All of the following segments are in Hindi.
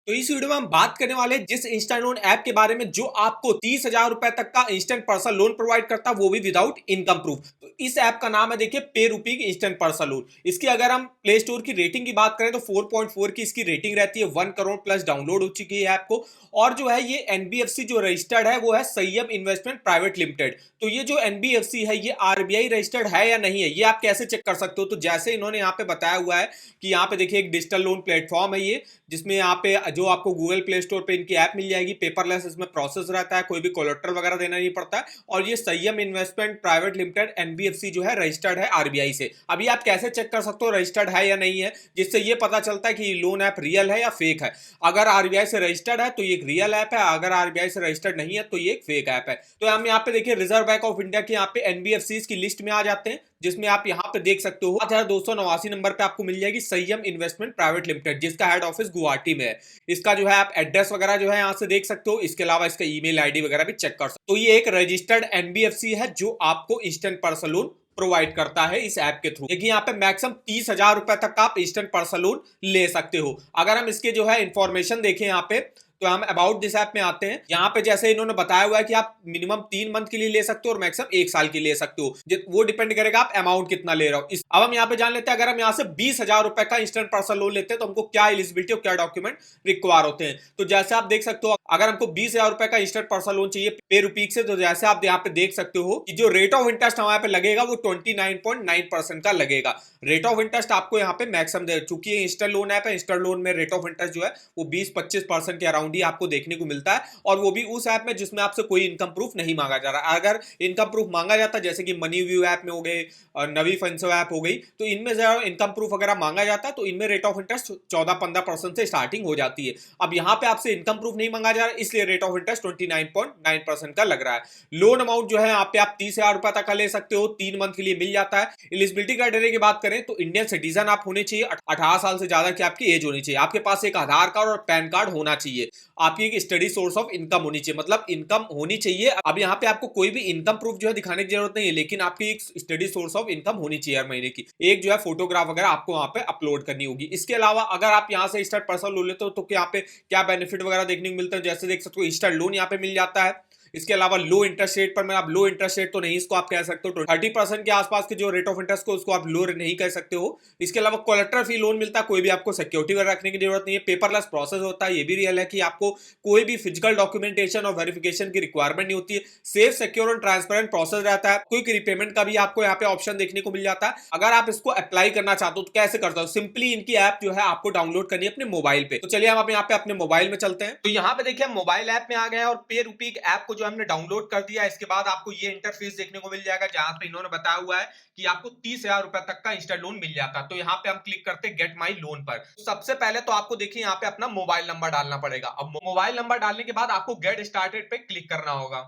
तो इस वीडियो में हम बात करने वाले हैं जिस इंस्टेंट लोन ऐप के बारे में जो आपको 30,000 रुपए तक का इंस्टेंट पर्सनल लोन प्रोवाइड करता है, वो भी विदाउट इनकम प्रूफ। तो इस ऐप का नाम है देखिए पे रूपी इंस्टेंट पर्सनल लोन। इसकी अगर हम प्ले स्टोर की रेटिंग की बात करें तो 4.4 की इसकी रेटिंग रहती है। 1 करोड़ प्लस डाउनलोड हो चुकी है ऐप को। और जो है ये एनबीएफसी जो रजिस्टर्ड है वो है संयम इन्वेस्टमेंट प्राइवेट लिमिटेड। तो ये जो एनबीएफसी है ये आरबीआई रजिस्टर्ड है या नहीं है, ये आप कैसे चेक कर सकते हो? तो जैसे इन्होंने यहाँ पे बताया हुआ है कि यहाँ पे देखिए एक डिजिटल लोन प्लेटफॉर्म है ये, जिसमें यहाँ पे जो आपको गूगल प्ले स्टोर पे इनकी ऐप मिल जाएगी। पेपरलेस इसमें प्रोसेस रहता है, कोई भी कोलेट्रल वगैरह देना नहीं पड़ता है। और ये संयम इन्वेस्टमेंट प्राइवेट लिमिटेड एनबीएफसी जो है रजिस्टर्ड है आरबीआई से। अभी आप कैसे चेक कर सकते हो रजिस्टर्ड है या नहीं है, जिससे ये पता चलता है कि ये लोन ऐप रियल है या फेक है। अगर आरबीआई से रजिस्टर्ड है तो ये एक रियल ऐप है, अगर आरबीआई से रजिस्टर्ड नहीं है तो ये एक फेक ऐप है। तो हम यहाँ पे देखिए रिजर्व बैंक ऑफ इंडिया के यहाँ पे एनबीएफसी की लिस्ट में आ जाते हैं, जिसमें आप यहाँ पे देख सकते हो 7289 नंबर पे आपको मिल जाएगी संयम इन्वेस्टमेंट प्राइवेट लिमिटेड, जिसका हेड ऑफिस गुवाहाटी में है। इसका जो है आप एड्रेस वगैरह जो है यहाँ से देख सकते हो। इसके अलावा इसका ईमेल आईडी वगैरह भी चेक कर सकते हो। तो ये एक रजिस्टर्ड एनबीएफसी है जो आपको इंस्टेंट पर्सनल लोन प्रोवाइड करता है इस ऐप के थ्रू। देखिए यहाँ पे मैक्सिमम 30,000 रुपए तक का आप इंस्टेंट पर्सनल लोन ले सकते हो। अगर हम इसके जो है इंफॉर्मेशन देखें यहाँ पे, तो हम अबाउट दिस ऐप में आते हैं। यहाँ पे जैसे इन्होंने बताया हुआ है कि आप मिनिमम 3 मंथ के लिए ले सकते हो और मैक्सिमम 1 साल के लिए ले सकते हो। वो डिपेंड करेगा आप अमाउंट कितना ले रहे हो। अब हम यहाँ पे जान लेते हैं, अगर हम यहाँ से 20,000 रुपए का इंस्टेंट पर्सनल लोन लेते हैं तो हमको क्या एलिजिबिलिटी और क्या डॉक्यूमेंट रिक्वायर होते हैं। तो जैसे आप देख सकते हो, अगर हमको 20,000 रुपए का इंस्टेंट पर्सनल लोन चाहिए पे रूपी से, तो जैसे आप यहाँ पे देख सकते हो कि जो रेट ऑफ इंटरेस्ट हमारे पे लगेगा वो 29.9% का लगेगा। रेट ऑफ इंटरेस्ट आपको यहाँ पे मैक्सिमम दे, चूंकि ये इंस्टेंट लोन ऐप है, इंस्टेंट लोन में रेट ऑफ इंटरेस्ट जो है वो 20-25% के अराउंड ही आपको देखने को मिलता है। और वो भी उस ऐप में जिसमें आपसे कोई इनकम प्रूफ नहीं मांगा जा रहा। अगर इनकम प्रूफ मांगा जाता है, जैसे कि मनी व्यू ऐप में हो गए और नवी फंसो ऐप हो गई, तो इनमें जरा इनकम प्रूफ अगर मांगा जाता है तो इनमें रेट ऑफ इंटरेस्ट 14-15% से स्टार्टिंग हो जाती है। अब यहाँ पे आपसे इनकम प्रूफ नहीं मांगा जा रहा, इसलिए रेट ऑफ इंटरेस्ट 29.9% का लग रहा है। लोन अमाउंट जो है यहाँ पे आप 30,000 रुपए तक का ले सकते हो, 3 मंथ के लिए मिल जाता है। एलिजिबिलिटी क्राइटेरिया की बात करें तो इंडियन सिटीजन आप होने चाहिए, 18 साल से ज्यादा की आपकी एज होनी चाहिए, आपके पास एक आधार कार्ड और पैन कार्ड होना चाहिए, आपकी एक स्टडी सोर्स ऑफ इनकम होनी चाहिए, मतलब इनकम होनी चाहिए। अब यहाँ पे आपको कोई भी इनकम प्रूफ जो है दिखाने की जरूरत नहीं है, लेकिन आपकी एक स्टडी सोर्स ऑफ इनकम होनी चाहिए हर महीने की। एक जो है फोटोग्राफ वगैरह आपको वहां पे अपलोड करनी होगी। इसके अलावा अगर आप यहाँ से इंस्टेंट पर्सनल लोन लेते हो तो यहाँ पे क्या बेनिफिट वगैरह देखने को मिलता है, जैसे देख सकते हो इंस्टेंट लोन यहाँ पे मिल जाता है। इसके अलावा लो इंटरेस्ट रेट पर, मैं आप लो इंटरेस्ट रेट तो नहीं इसको आप कह सकते हो, 30% के आसपास के जो रेट ऑफ इंटरेस्ट को उसको आप लो नहीं कह सकते हो। इसके अलावा कोलेटरल फ्री लोन मिलता है, कोई भी आपको सिक्योरिटी वगैरह रखने की जरूरत नहीं है। पेपरलेस प्रोसेस होता है, ये भी रियल है कि आपको कोई भी फिजिकल डॉक्यूमेंटेशन और वेरिफिकेशन की रिक्वायरमेंट नहीं होती है। सेफ, सिक्योर और ट्रांसपेरेंट प्रोसेस रहता है। क्विक रिपेमेंट का भी आपको यहाँ पे ऑप्शन देखने को मिल जाता है। अगर आप इसको अप्लाई करना चाहते हो तो कैसे करते हो? सिंपली इनकी ऐप जो है आपको डाउनलोड करनी है अपने मोबाइल पे। तो चलिए हम यहाँ पे अपने मोबाइल में चलते हैं। तो यहाँ पे देखिए हम मोबाइल ऐप में आ गए हैं और पे रूपी ऐप को जो हमने डाउनलोड कर दिया। इसके बाद आपको ये इंटरफेस देखने को मिल जाएगा, जहां पे इन्होंने बताया हुआ है कि आपको 30,000 रुपए तक का इंस्टेंट लोन मिल जाता है। तो यहाँ पे हम क्लिक करते हैं गेट माई लोन पर। तो सबसे पहले तो आपको देखिए यहाँ पे अपना मोबाइल नंबर डालना पड़ेगा। अब मोबाइल नंबर डालने के बाद आपको गेट स्टार्टेड पे क्लिक करना होगा।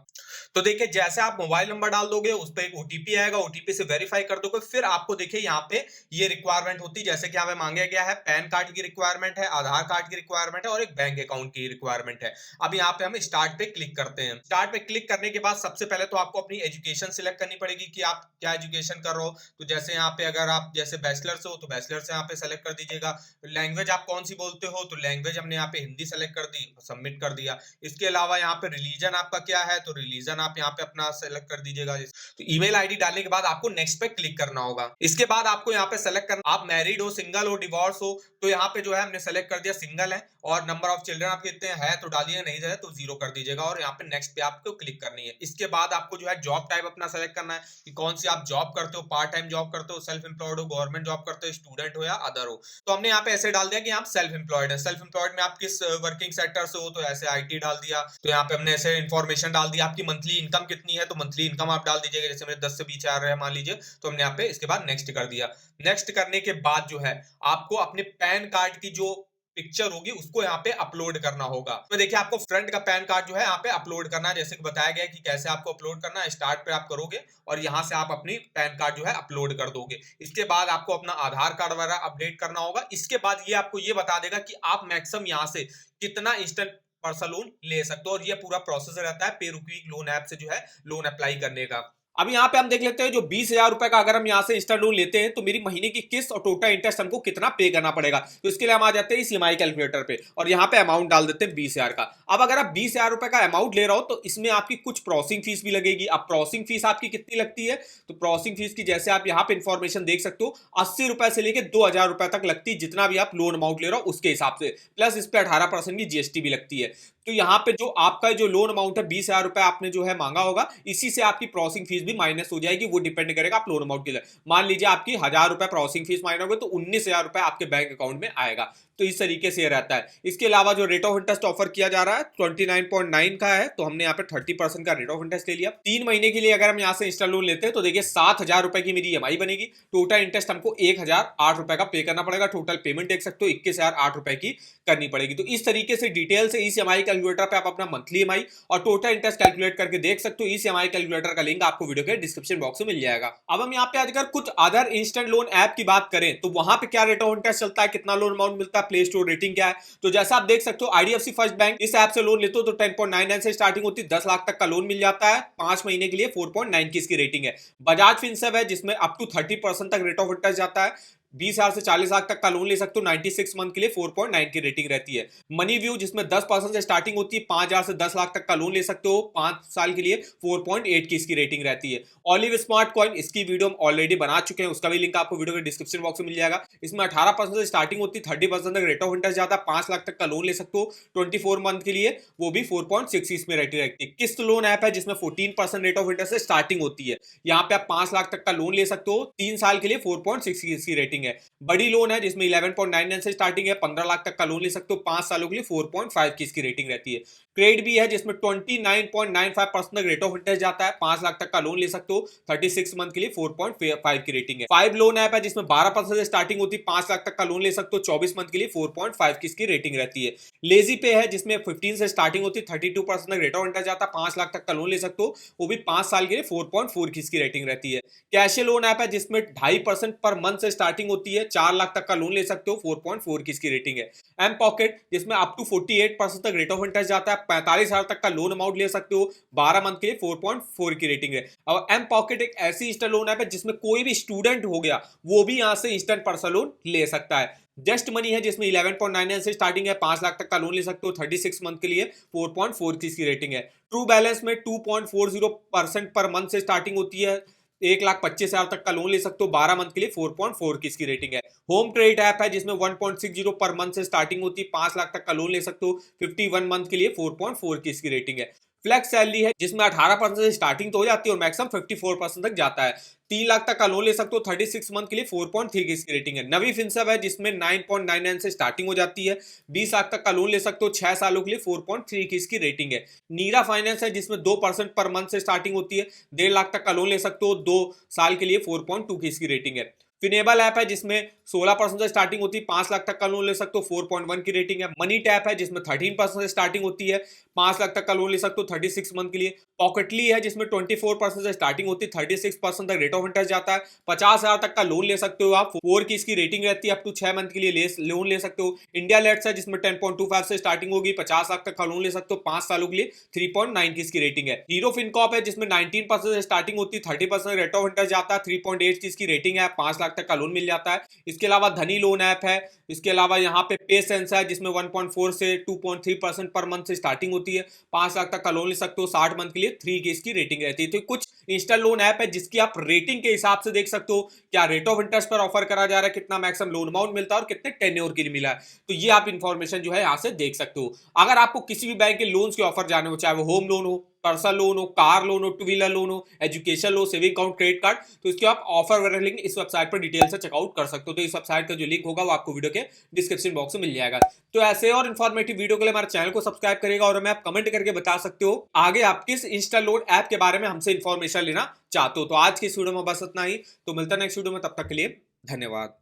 तो देखिए जैसे आप मोबाइल नंबर डाल दोगे उस पर एक ओटीपी आएगा, ओटीपी से वेरीफाई कर दोगे, फिर आपको देखिए यहाँ पे ये रिक्वायरमेंट होती है, जैसे कि हमें मांगा गया है पैन कार्ड की रिक्वायरमेंट है, आधार कार्ड की रिक्वायरमेंट है और एक बैंक अकाउंट की रिक्वायरमेंट है। अब यहाँ पे हम स्टार्ट पे क्लिक करते हैं। स्टार्ट पे क्लिक करने के बाद सबसे पहले तो आपको अपनी एजुकेशन सिलेक्ट करनी पड़ेगी कि आप क्या एजुकेशन कर रहे हो। तो जैसे यहाँ पे अगर आप जैसे बैचलर से हो तो बैचलर से यहाँ पे सेलेक्ट कर दीजिएगा। लैंग्वेज आप कौन सी बोलते हो, तो लैंग्वेज हमने यहाँ पे हिंदी सेलेक्ट कर दी, सबमिट कर दिया। इसके अलावा यहाँ पे रिलीजन आपका क्या है, तो रिलीजन आप यहाँ पे अपना सेलेक्ट कर दीजिएगा। तो ईमेल आईडी डालने के बाद आपको नेक्स्ट पे क्लिक करना होगा। इसके बाद आपको यहाँ पे सेलेक्ट करना, आप मैरिड हो, सिंगल हो, डिवोर्स हो। तो यहाँ पे जो है हमने सेलेक्ट कर दिया सिंगल है, और नंबर ऑफ चिल्ड्रन आप कितने हैं तो डालिए, नहीं है तो 0 कर दीजिएगा और यहाँ पे नेक्स्ट पे आपको क्लिक करनी है। इसके बाद आपको जो है जॉब टाइप अपना सेलेक्ट करना है कि कौन सी आप जॉब करते हो, पार्ट टाइम जॉब करते हो, सेल्फ एम्प्लॉयड हो, गवर्नमेंट जॉब करते हो, स्टूडेंट हो या अदर हो। तो हमने यहाँ पे ऐसे डाल दिया कि आप सेल्फ एम्प्लॉयड है। सेल्फ एम्प्लॉयड में आप किस वर्किंग सेक्टर से हो, तो ऐसे आईटी डाल दिया। तो यहाँ पे हमने ऐसे इन्फॉर्मेशन डाल दिया। आपकी मंथली इनकम कितनी है, तो मंथली इनकम आप डाल दीजिएगा, जैसे मेरे 10 से 20 आ रहा है मान लीजिए, तो हमने यहाँ पे इसके बाद नेक्स्ट कर दिया। नेक्स्ट करने के बाद जो है आपको अपने पैन कार्ड की जो पिक्चर होगी उसको यहाँ पे अपलोड करना होगा। तो देखिए आपको फ्रंट का पैन कार्ड जो है यहाँ पे अपलोड करना है, जैसे कि बताया गया कि कैसे आपको अपलोड करना है। स्टार्ट पे आप करोगे और यहाँ से आप अपनी पैन कार्ड जो है अपलोड कर दोगे। इसके बाद आपको अपना आधार कार्ड वगैरह अपडेट करना होगा। इसके बाद ये आपको ये बता देगा कि आप मैक्सिमम यहाँ से कितना इंस्टेंट पर्सनल लोन ले सकते हो, और ये पूरा प्रोसेस रहता है पे रूपी लोन ऐप से जो है लोन अप्लाई करने का। अब यहाँ पे हम देख लेते हैं जो 20,000 रुपए का अगर हम यहाँ से इंस्टेंट लोन लेते हैं तो मेरी महीने की किस्त और टोटल इंटरेस्ट हमको कितना पे करना पड़ेगा। तो इसके लिए हम आ जाते हैं इस ईएमआई कैलकुलेटर पे और यहाँ पे अमाउंट डाल देते हैं 20,000 का। अब अगर आप 20,000 रुपए का अमाउंट ले रहे हो तो इसमें आपकी कुछ प्रोसेसिंग फीस भी लगेगी। अब प्रोसेसिंग फीस आपकी कितनी लगती है, तो प्रोसेसिंग फीस की जैसे आप यहाँ पे इंफॉर्मेशन देख सकते हो 80 रुपए से लेकर 2,000 रुपए तक लगती है, जितना भी आप लोन अमाउंट ले रहे हो उसके हिसाब से, प्लस इस पे 18% की जीएसटी भी लगती है। तो यहाँ पे जो आपका जो लोन अमाउंट है 20,000 रुपए आपने जो है मांगा होगा, इसी से आपकी प्रोसेसिंग फीस भी माइनस हो जाएगी। वो डिपेंड करेगा आप लोन अमाउंट के लिए। मान लीजिए आपकी 1,000 रुपए प्रोसेसिंग फीस मांगोगे तो 19,000 रुपए आपके बैंक अकाउंट में आएगा। तो इस तरीके से रहता है। इसके अलावा जो रेट ऑफ इंटरेस्ट ऑफर किया जा रहा है 29.9 का है, तो हमने यहाँ पे 30% का रेट ऑफ इंटरेस्ट ले लिया। 3 महीने के लिए अगर हम यहाँ से इंस्टा लोन लेते हैं तो देखिए 7,000 रुपए की मेरी ईएमआई बनेगी। टोटल इंटरेस्ट हमको 1,008 रुपए का पे करना पड़ेगा। टोटल पेमेंट देख सकते हो 21,008 रुपए की करनी पड़ेगी। तो इस तरीके से डिटेल से इस ईएमआई कैलकुलेटर पे आप अपना मंथली ईएमआई और टोटल इंटरेस्ट कैलकुलेट करके देख सकते हो। इस ईएमआई कैलकुलेटर का लिंक आपको वीडियो के डिस्क्रिप्शन बॉक्स में मिल जाएगा। अब हम यहाँ पे अगर कुछ अदर इंस्टेंट लोन ऐप की बात करें तो वहां पे क्या रेट ऑफ इंटरेस्ट चलता है, कितना लोन अमाउंट मिलता है, प्ले स्टोर रेटिंग क्या है। तो जैसा आप देख सकते हो आईडीएफसी फर्स्ट बैंक इस ऐप से लोन लेते हो तो 10.99 से स्टार्टिंग होती है, 10 लाख तक का लोन मिल जाता है। 5 महीने के लिए 4.9 की इसकी रेटिंग है। बजाज फिनसर्व है जिसमें अप टू 30% तक रेट ऑफ इंटरेस्ट जाता है। 20,000 से 40 लाख तक का लोन ले सकते हो, 96 मंथ के लिए 4.9 की रेटिंग रहती है। मनी व्यू जिसमें 10% से स्टार्टिंग होती है, 5,000 से 10 लाख तक का लोन ले सकते हो, 5 साल के लिए 4.8 की इसकी रेटिंग रहती है। ऑलिव स्मार्ट कॉइन इसकी वीडियो हम ऑलरेडी बना चुके हैं, उसका भी लिंक आपको वीडियो के डिस्क्रिप्शन बॉक्स में मिल जाएगा। इसमें 18% से स्टार्टिंग होती है, 30% तक रेट ऑफ इंटरेस्ट जाता है, 5 लाख तक का लोन ले सकते हो 24 मंथ के लिए, वो भी 4.6 इसमें रेटिंग रहती है। किस्त लोन ऐप है जिसमें 14% रेट ऑफ इंटरेस्ट से स्टार्टिंग होती है। यहाँ पे आप 5 लाख तक का लोन ले सकते हो, 3 साल के लिए 4.6 की इसकी रेटिंग है। बड़ी लोन है जिसमें 11.99 से स्टार्टिंग है, 15 लाख तक का लोन ले सकते हो, 5 सालों के लिए 4.5 की इसकी रेटिंग रहती है। क्रेडिट भी है जिसमें 29.95% तक रेट ऑफ इंटरेस्ट जाता है, 5 लाख तक का लोन ले सकते हो, 36 मंथ के लिए 4.5 की रेटिंग है। 5 लोन ऐप है जिसमें 12% से स्टार्टिंग होती है, 5 लाख तक का लोन ले सकते हो, 24 मंथ के लिए 4.5 की इसकी रेटिंग रहती है। लेजी पे है जिसमें 15 से स्टार्टिंग होती है, 32% तक रेट ऑफ इंटरेस्ट जाता है, 5 लाख तक का लोन ले सकते हो, वो भी 5 साल के लिए 4.4 की इसकी रेटिंग रहती है। कैश लोन ऐप है जिसमें 2.5% पर मंथ से स्टार्टिंग होती है, 4 लाख तक का लोन ले सकते हो, 4.4 की इसकी रेटिंग है। एम पॉकेट जिसमें अप टू 48% तक रेट ऑफ इंटरेस्ट जाता है, 45,000 तक का लोन अमाउंट ले सकते हो, 12 मंथ के लिए 4.4 की रेटिंग है। और एम पॉकेट एक ऐसी इंस्टेंट लोन ऐप है जिसमें कोई भी स्टूडेंट हो गया वो भी यहां से इंस्टेंट पर्सनल लोन ले सकता है। जस्ट मनी है जिसमें 11.99 से स्टार्टिंग है, 5 लाख तक का लोन ले सकते हो, 36 मंथ के लिए 4.4 की इसकी रेटिंग है। ट्रू बैलेंस में 2.40% पर मंथ से स्टार्टिंग होती है, 1,25,000 तक का लोन ले सकते हो, 12 मंथ के लिए 4.4 की इसकी रेटिंग है। होम क्रेडिट ऐप है जिसमें 1.60 पर मंथ से स्टार्टिंग होती है, 5 लाख तक का लोन ले सकते हो, 51 मंथ के लिए 4.4 की इसकी रेटिंग है। फ्लेक्स सैलरी है जिसमें 18% से स्टार्टिंग तो हो जाती है और मैक्सिमम 54% तक जाता है, 3 लाख तक का लोन ले सकते हो, 36 मंथ के लिए 4.3 की इसकी रेटिंग है। नवी फिनसर्व है जिसमें 9.99 से स्टार्टिंग हो जाती है, 20 लाख तक का लोन ले सकते हो, 6 सालों के लिए 4.3 की इसकी रेटिंग है। नीरा फाइनेंस है जिसमें 2% पर मंथ से स्टार्टिंग होती है, 1.5 लाख तक का लोन ले सकते हो, 2 साल के लिए 4.2 की इसकी रेटिंग है। फिनेबल ऐप है जिसमें 16% से स्टार्टिंग होती है, 5 लाख तक का लोन ले सकते हो, 4.1 की रेटिंग है। मनी टैप है जिसमें 13% से स्टार्टिंग होती है, 5 लाख तक का लोन ले सकते हो, 36 मंथ के लिए। पॉकेटली है जिसमें 24% से स्टार्टिंग होती है, 36% तक रेट ऑफ इंटरेस्ट जाता है, 50,000 तक का लोन ले सकते हो आप, 4 की इसकी रेटिंग रहती है, अप टू 6 मंथ के लिए लोन ले सकते हो। इंडिया लेट्स है जिसमें 10.25 से स्टार्टिंग होगी, 50 लाख तक का लोन ले सकते हो, 5 सालों के लिए 3.9 की इसकी रेटिंग है। हीरो फिनकॉर्प है जिसमें 19% से स्टार्टिंग होती है, 30% रेट ऑफ इंटरेस्ट जाता है, 3.8 की इसकी रेटिंग है, 5 लाख तक का लोन मिल जाता है। इसके अलावा धनी लोन ऐप है, इसके अलावा यहाँ पे पे सेंस है जिसमें 1.4 से 2.3% पर मंथ से स्टार्टिंग होती है, 5 लाख तक का लोन ले सकते हो, 60 मंथ के लिए 3 की इसकी रेटिंग रहती है। तो कुछ इंस्टा लोन ऐप है जिसकी आप रेटिंग के हिसाब से देख सकते हो क्या रेट ऑफ इंटरेस्ट पर ऑफर करा जा रहा है, कितना मैक्सिमम लोन अमाउंट मिलता है और कितने टेन्योर के लिए मिला है। तो ये आप इंफॉर्मेशन जो है यहाँ से देख सकते हो। अगर आपको किसी भी बैंक के लोन्स के ऑफर जाने हो, चाहे वो होम लोन हो, पर्सनल लोन हो, कार लोन हो, 2 व्हीलर लोन हो, education loan, saving account, credit card, तो इसके आप ऑफर वगैरह लिंक इस वेबसाइट पर डिटेल से चेकआउट कर सकते हो। तो इस वेबसाइट का जो लिंक होगा वो आपको वीडियो के डिस्क्रिप्शन बॉक्स में मिल जाएगा। तो ऐसे और इन्फॉर्मेटिव वीडियो के लिए हमारे चैनल को सब्सक्राइब करेगा और हमें आप कमेंट करके बता सकते हो आगे आप किस इंस्टा लोन ऐप के बारे में हमसे इन्फॉर्मेशन लेना चाहते हो। तो आज की इस वीडियो में बस इतना ही, तो मिलता है नेक्स्ट वीडियो में, तब तक के लिए धन्यवाद।